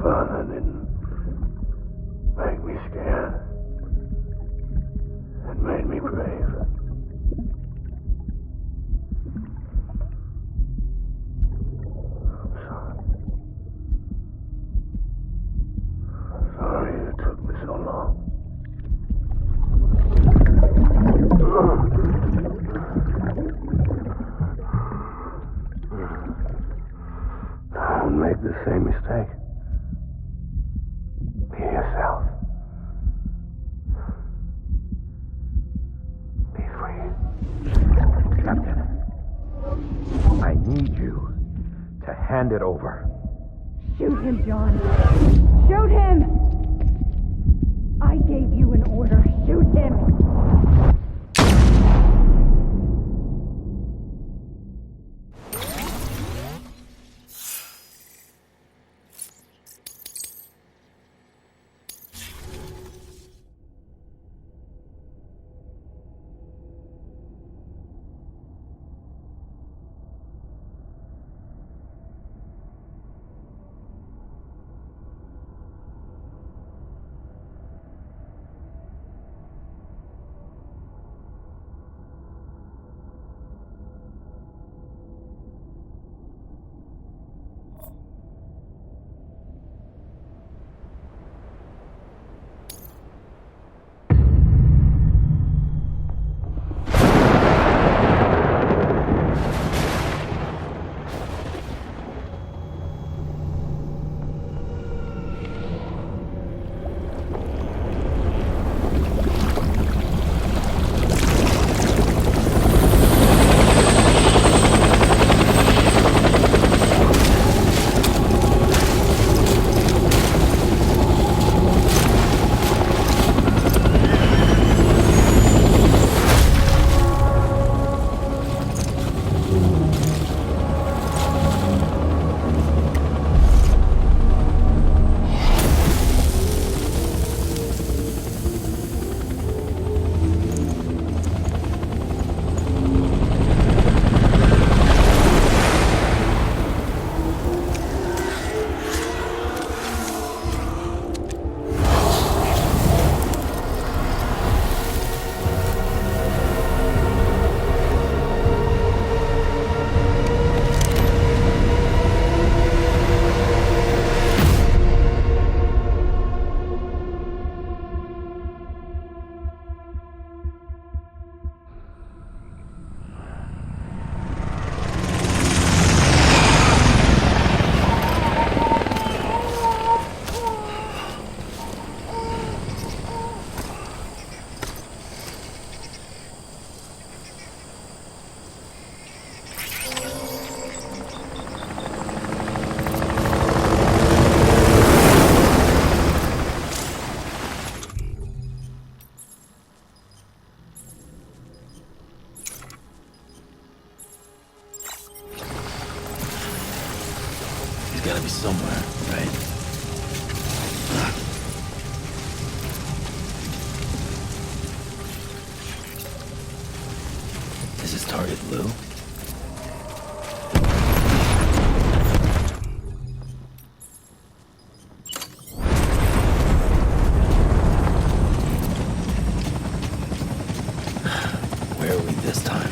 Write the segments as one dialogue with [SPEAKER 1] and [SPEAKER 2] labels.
[SPEAKER 1] father didn't make me scared. It made me brave. I'm sorry. I'm sorry it took me so long. Don't make the same mistake. Be yourself. Be free.
[SPEAKER 2] Captain, I need you to hand it over.
[SPEAKER 3] Shoot him, John. Shoot him! I gave you an order. Shoot him!
[SPEAKER 1] He's gotta be somewhere, right? Is his target blue? Where are we this time?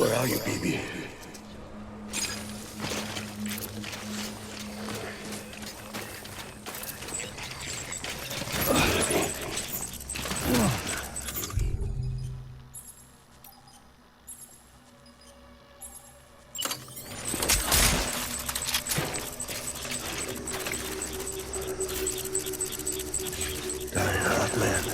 [SPEAKER 1] Where are you, baby? Die-Hardman.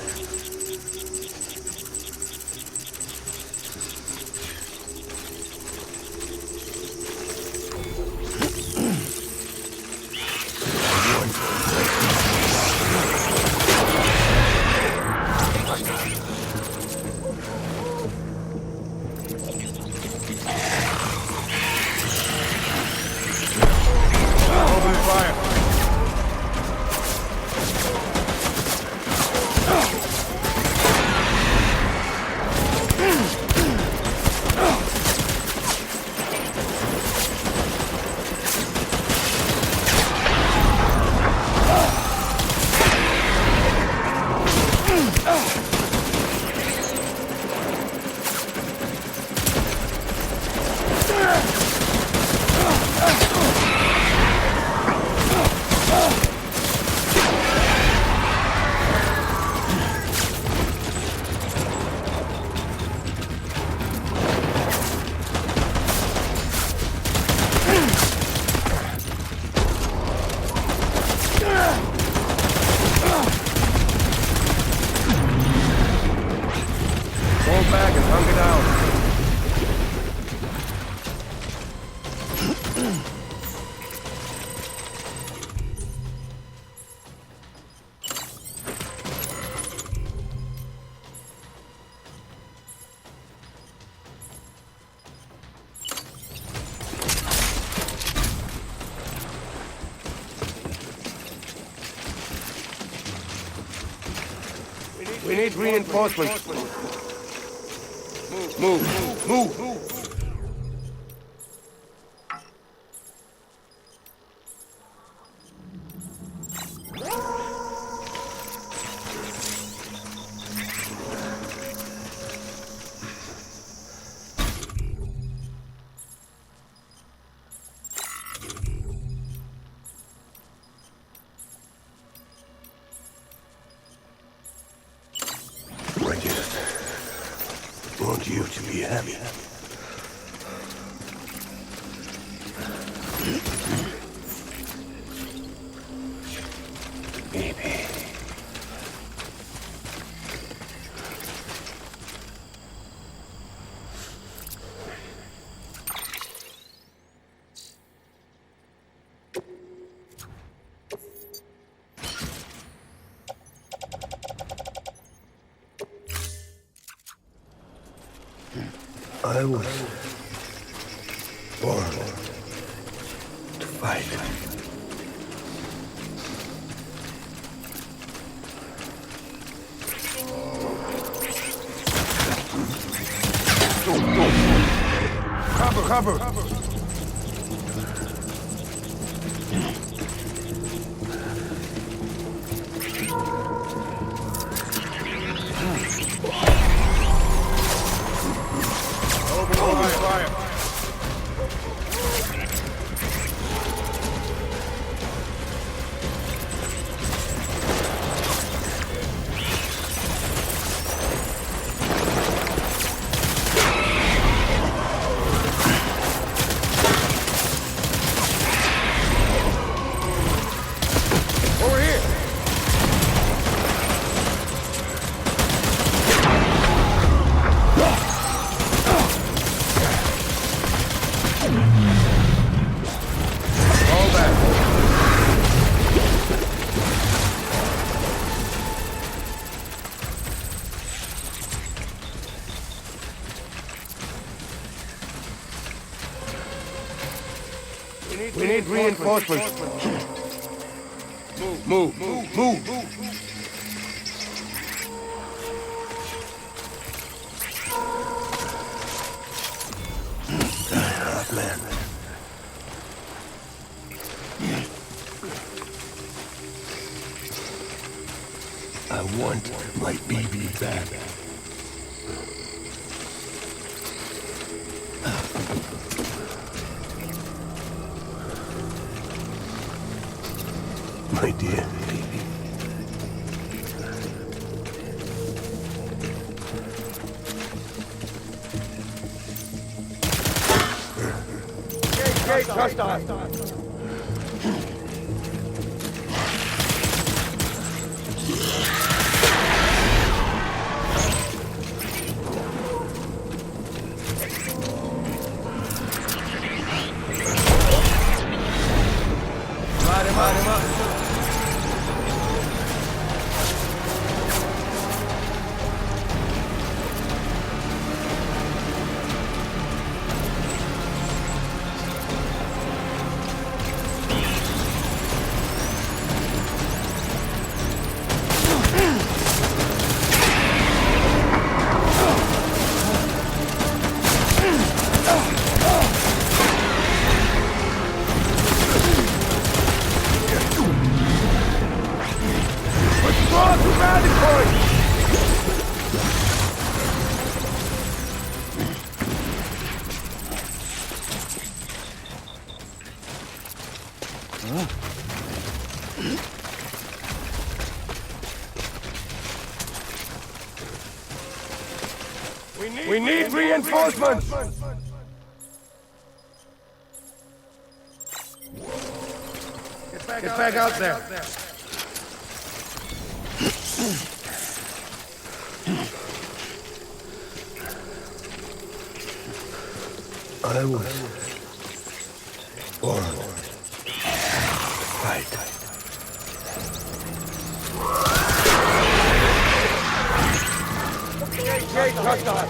[SPEAKER 4] We need reinforcements. Move.
[SPEAKER 1] I just want you to be happy. Baby. I was born to fight.
[SPEAKER 4] Cover! Open fire! Over here! All back. We need reinforcements. Move.
[SPEAKER 1] Die-Hardman. I want my baby back. My dear baby.
[SPEAKER 4] Trust us. Light him up. We need reinforcements! Get back out there!
[SPEAKER 1] I was born to fight.
[SPEAKER 4] Trust us!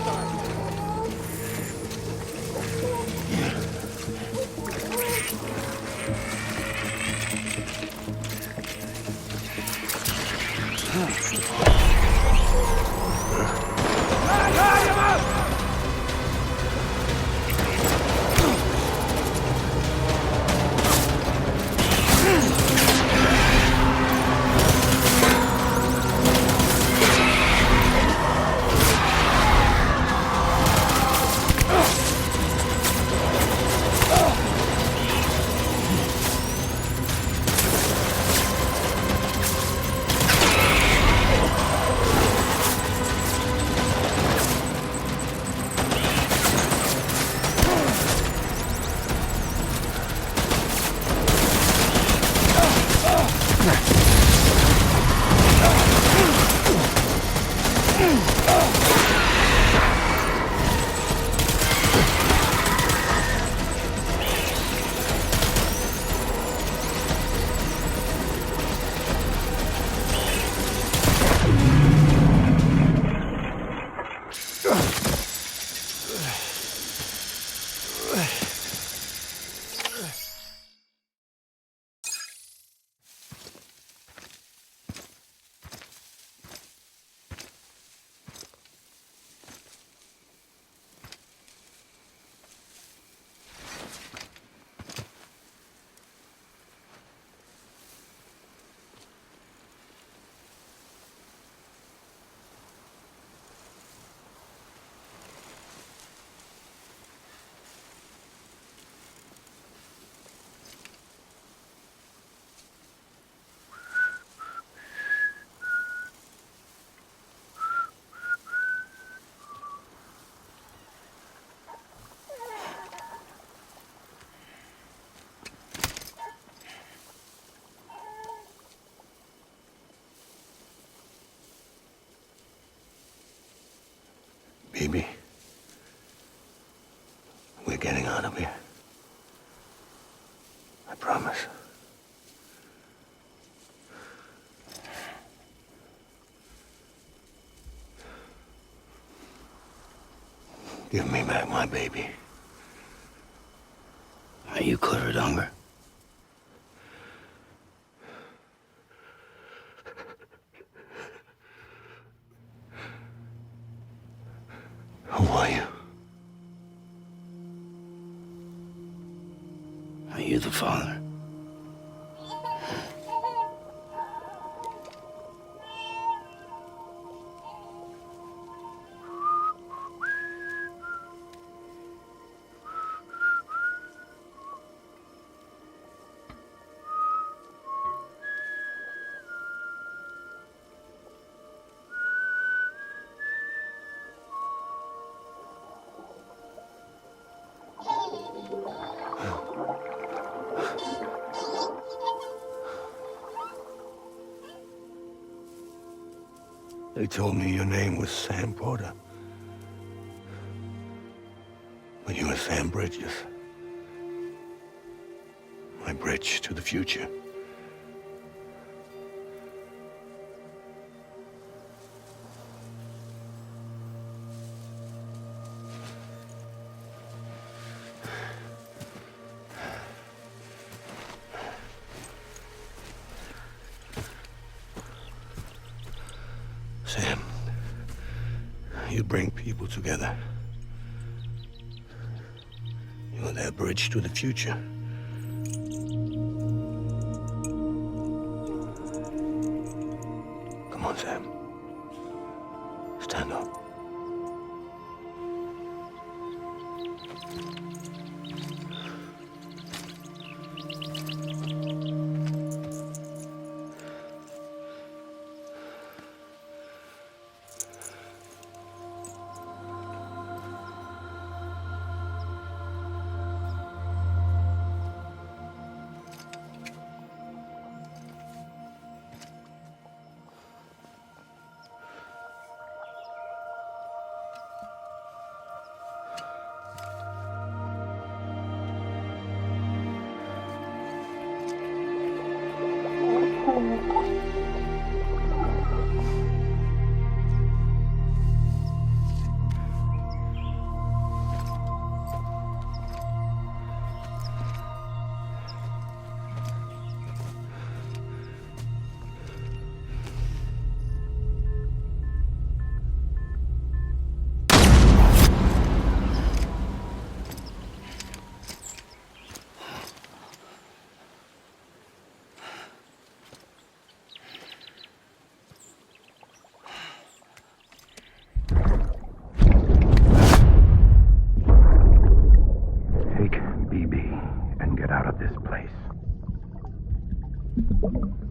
[SPEAKER 1] Baby, we're getting out of here. I promise. Give me back my baby.
[SPEAKER 5] Are you Clifford Unger?
[SPEAKER 1] Who are you?
[SPEAKER 5] Are you the father?
[SPEAKER 1] They told me your name was Sam Porter. But you were Sam Bridges. My bridge to the future. Sam, you bring people together. You're their bridge to the future. Come on, Sam. Stand up.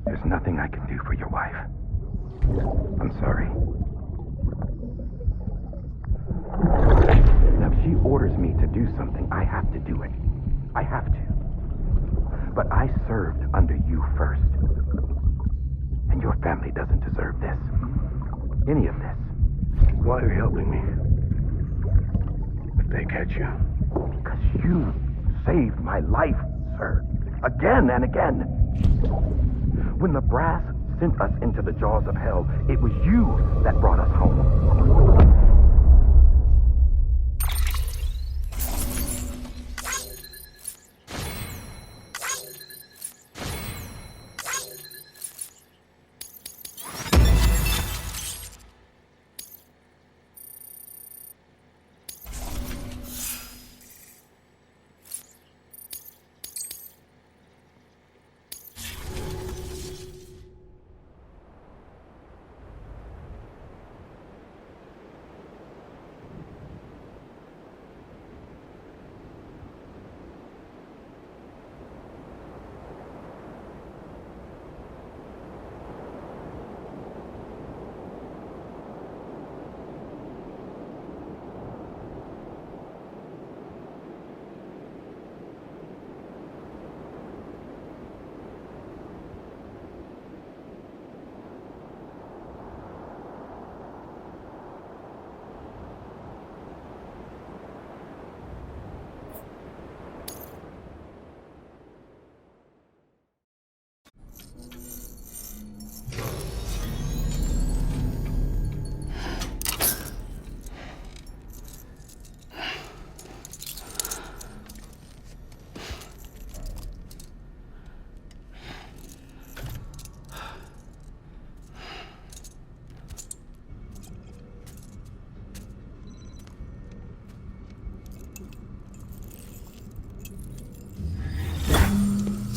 [SPEAKER 1] There's nothing I can do for your wife. I'm sorry. Now, if she orders me to do something, I have to do it. I have to. But I served under you first. And your family doesn't deserve this. Any of this. Why are you helping me? If they catch you.
[SPEAKER 2] Because you saved my life, sir. Again and again. When the brass sent us into the jaws of hell, it was you that brought us home.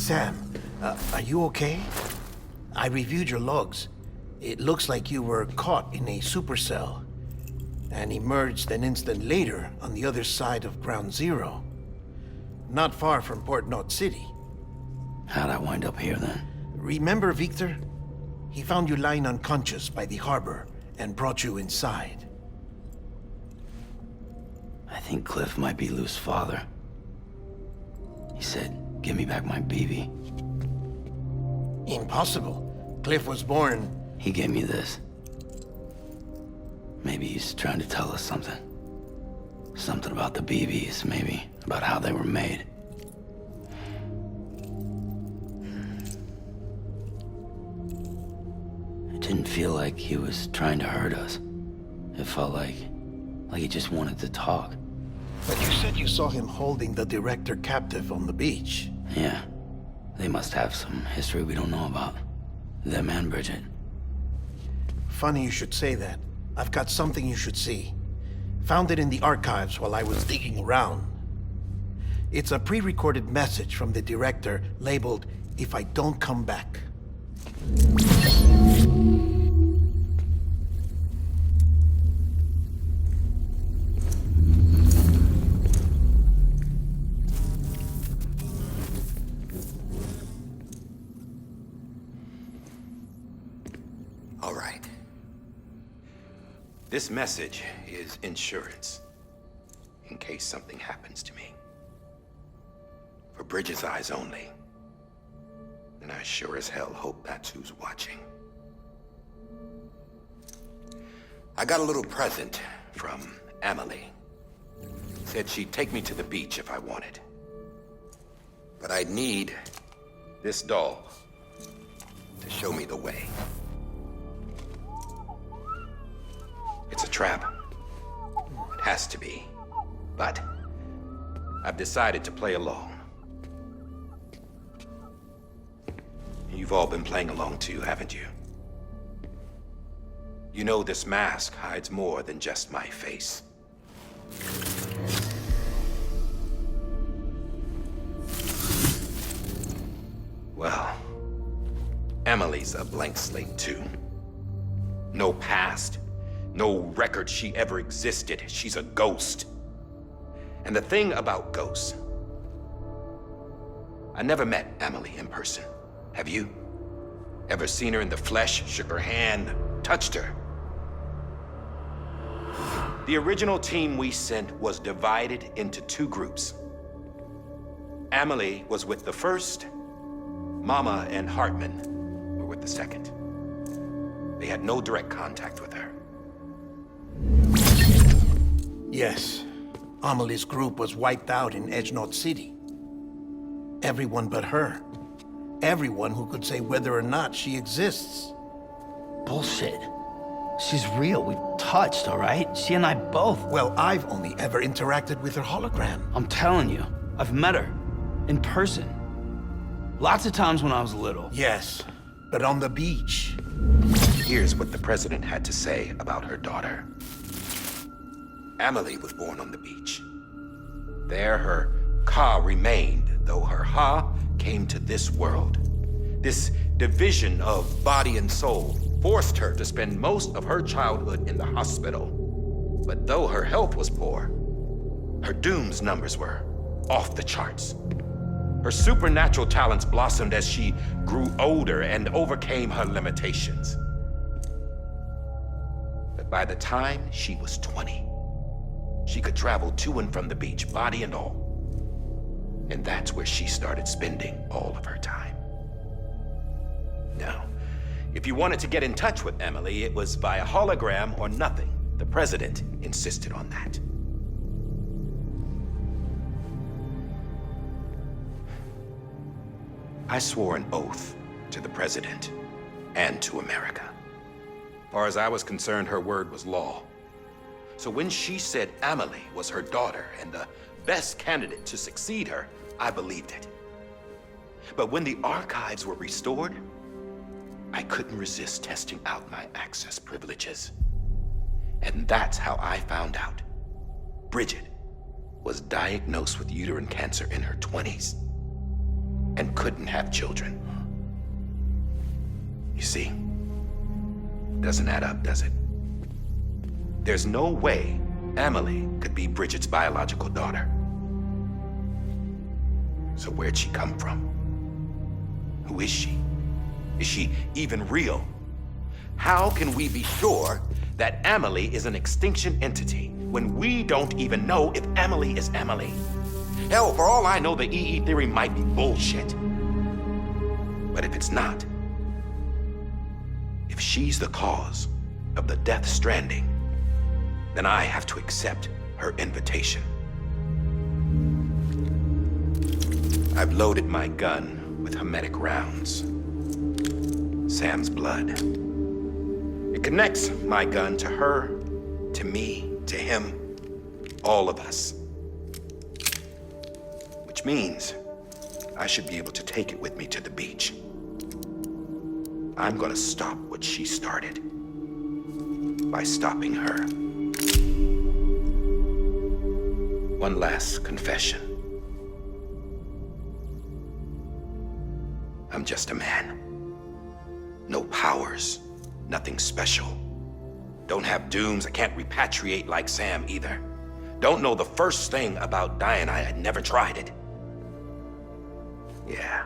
[SPEAKER 6] Sam, are you okay? I reviewed your logs. It looks like you were caught in a supercell and emerged an instant later on the other side of Ground Zero. Not far from Port Knot City.
[SPEAKER 5] How'd I wind up here then?
[SPEAKER 6] Remember Victor? He found you lying unconscious by the harbor and brought you inside.
[SPEAKER 5] I think Cliff might be Lou's father. He said, give me back my baby.
[SPEAKER 6] Impossible. Cliff was born...
[SPEAKER 5] He gave me this. Maybe he's trying to tell us something. Something about the BBs, maybe. About how they were made. It didn't feel like he was trying to hurt us. It felt like he just wanted to talk.
[SPEAKER 6] But you said you saw him holding the director captive on the beach.
[SPEAKER 5] Yeah. They must have some history we don't know about. Them and Bridget.
[SPEAKER 6] Funny you should say that. I've got something you should see. Found it in the archives while I was digging around. It's a pre-recorded message from the director labeled, "If I don't come back."
[SPEAKER 1] All right. This message is insurance, in case something happens to me. For Bridget's eyes only. And I sure as hell hope that's who's watching. I got a little present from Emily. Said she'd take me to the beach if I wanted. But I'd need this doll to show me the way. It's a trap. It has to be. But I've decided to play along. You've all been playing along too, haven't you? You know this mask hides more than just my face. Well, Emily's a blank slate too. No past. No record she ever existed. She's a ghost. And the thing about ghosts, I never met Emily in person. Have you? Ever seen her in the flesh, shook her hand, touched her? The original team we sent was divided into two groups. Emily was with the first. Mama and Hartman were with the second. They had no direct contact with her.
[SPEAKER 6] Yes. Amelie's group was wiped out in Edge Knot City. Everyone but her. Everyone who could say whether or not she exists.
[SPEAKER 5] Bullshit. She's real. We've touched, all right? She and I both.
[SPEAKER 6] Well, I've only ever interacted with her hologram.
[SPEAKER 5] I'm telling you, I've met her. In person. Lots of times when I was little.
[SPEAKER 6] Yes, but on the beach.
[SPEAKER 1] Here's what the president had to say about her daughter. Emily was born on the beach. There her Ka remained, though her Ha came to this world. This division of body and soul forced her to spend most of her childhood in the hospital. But though her health was poor, her Doom's numbers were off the charts. Her supernatural talents blossomed as she grew older and overcame her limitations. But by the time she was 20, she could travel to and from the beach, body and all. And that's where she started spending all of her time. Now, if you wanted to get in touch with Emily, it was via hologram or nothing. The president insisted on that. I swore an oath to the president and to America. As far as I was concerned, her word was law. So when she said Emily was her daughter and the best candidate to succeed her, I believed it. But when the archives were restored, I couldn't resist testing out my access privileges. And that's how I found out. Bridget was diagnosed with uterine cancer in her 20s.
[SPEAKER 2] and couldn't have children. You see, doesn't add up, does it? There's no way Amelie could be Bridget's biological daughter. So where'd she come from? Who is she? Is she even real? How can we be sure that Amelie is an extinction entity when we don't even know if Amelie is Amelie? Hell, for all I know, the EE theory might be bullshit. But if it's not, if she's the cause of the Death Stranding, then I have to accept her invitation. I've loaded my gun with hermetic rounds. Sam's blood. It connects my gun to her, to me, to him, all of us. Which means I should be able to take it with me to the beach. I'm gonna stop what she started by stopping her. One last confession. I'm just a man. No powers, nothing special. Don't have dooms, I can't repatriate like Sam either. Don't know the first thing about dying, I had never tried it. Yeah.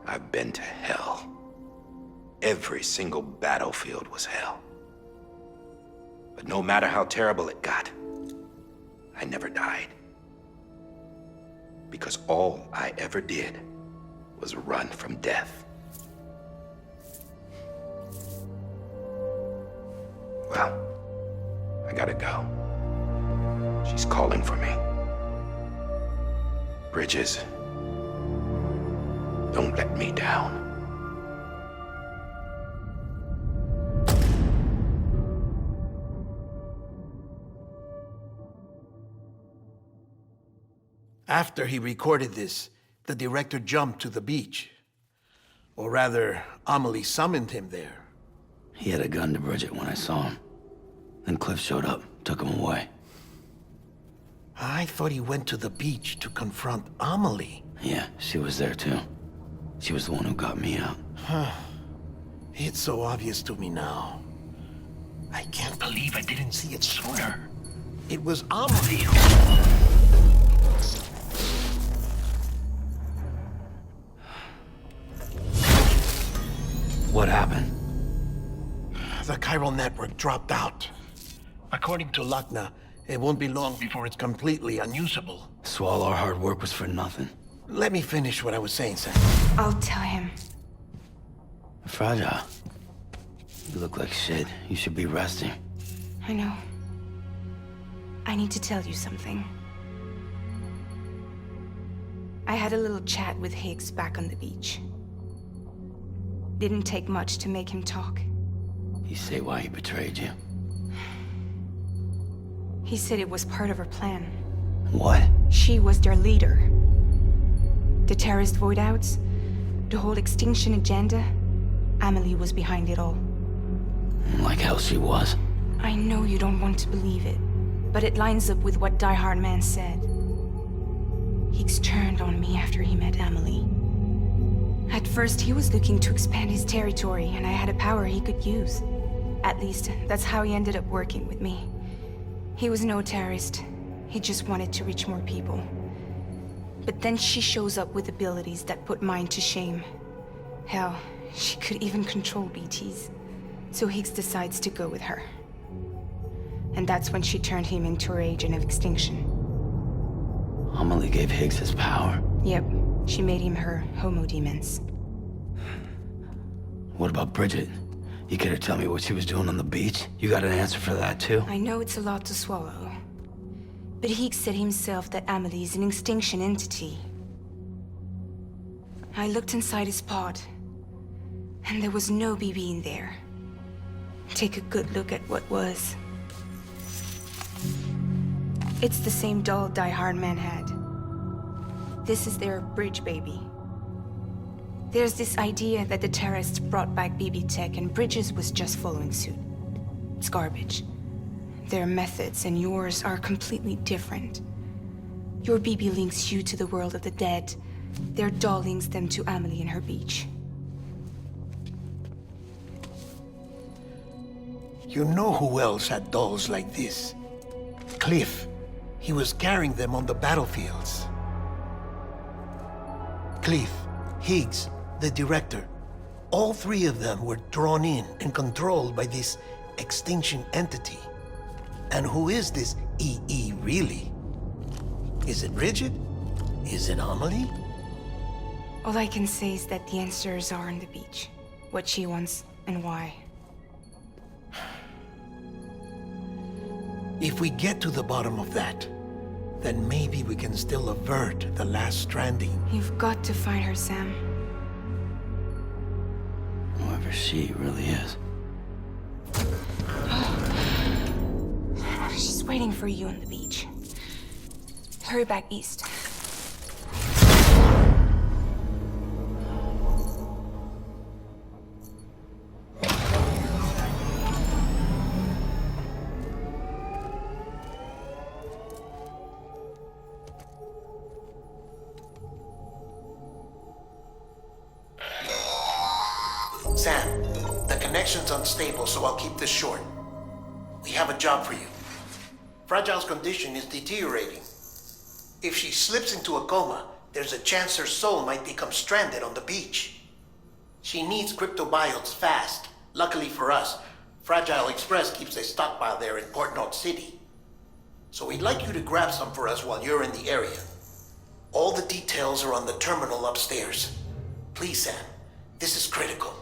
[SPEAKER 2] I've been to hell. Every single battlefield was hell. But no matter how terrible it got, I never died. Because all I ever did was run from death. Well, I gotta go. She's calling for me. Bridges, don't let me down.
[SPEAKER 6] After he recorded this, the director jumped to the beach. Or rather, Amelie summoned him there.
[SPEAKER 5] He had a gun to Bridget when I saw him. Then Cliff showed up, took him away.
[SPEAKER 6] I thought he went to the beach to confront Amelie.
[SPEAKER 5] Yeah, she was there too. She was the one who got me out.
[SPEAKER 6] It's so obvious to me now. I can't believe I didn't see it sooner. It was Amelie
[SPEAKER 5] What happened?
[SPEAKER 6] The chiral network dropped out. According to Lakna, it won't be long before it's completely unusable.
[SPEAKER 5] So all our hard work was for nothing.
[SPEAKER 6] Let me finish what I was saying, Sam.
[SPEAKER 3] I'll tell him.
[SPEAKER 5] Fragile. You look like shit. You should be resting.
[SPEAKER 3] I know. I need to tell you something. I had a little chat with Higgs back on the beach. Didn't take much to make him talk.
[SPEAKER 5] You say why he betrayed you?
[SPEAKER 3] He said it was part of her plan.
[SPEAKER 5] What?
[SPEAKER 3] She was their leader. The terrorist voidouts, the whole extinction agenda, Amelie was behind it all.
[SPEAKER 5] Like hell she was.
[SPEAKER 3] I know you don't want to believe it, but it lines up with what Die-Hardman said. Higgs turned on me after he met Amelie. At first, he was looking to expand his territory, and I had a power he could use. At least, that's how he ended up working with me. He was no terrorist. He just wanted to reach more people. But then she shows up with abilities that put mine to shame. Hell, she could even control BTs. So Higgs decides to go with her. And that's when she turned him into her agent of extinction.
[SPEAKER 5] Amelie gave Higgs his power.
[SPEAKER 3] Yep, she made him her homo demons.
[SPEAKER 5] What about Bridget? You care to tell me what she was doing on the beach? You got an answer for that too?
[SPEAKER 3] I know it's a lot to swallow. But Higgs said himself that Amelie is an extinction entity. I looked inside his pod, and there was no BB in there. Take a good look at what was. It's the same doll Die-Hardman had. This is their bridge baby. There's this idea that the terrorists brought back BB tech and Bridges was just following suit. It's garbage. Their methods and yours are completely different. Your BB links you to the world of the dead, Their doll links them to Amelie and her beach.
[SPEAKER 6] You know who else had dolls like this? Cliff. He was carrying them on the battlefields. Cliff, Higgs, the director. All three of them were drawn in and controlled by this extinction entity. And who is this EE really? Is it Bridget? Is it Amelie?
[SPEAKER 3] All I can say is that the answers are on the beach. What she wants and why.
[SPEAKER 6] If we get to the bottom of that, then maybe we can still avert the last stranding.
[SPEAKER 3] You've got to find her, Sam.
[SPEAKER 5] Whoever she really is.
[SPEAKER 3] She's waiting for you on the beach. Hurry back east.
[SPEAKER 6] Sam, the connection's unstable, so I'll keep this short. We have a job for you. Fragile's condition is deteriorating. If she slips into a coma, there's a chance her soul might become stranded on the beach. She needs cryptobiotes fast. Luckily for us, Fragile Express keeps a stockpile there in Port North City. So we'd like you to grab some for us while you're in the area. All the details are on the terminal upstairs. Please, Sam, this is critical.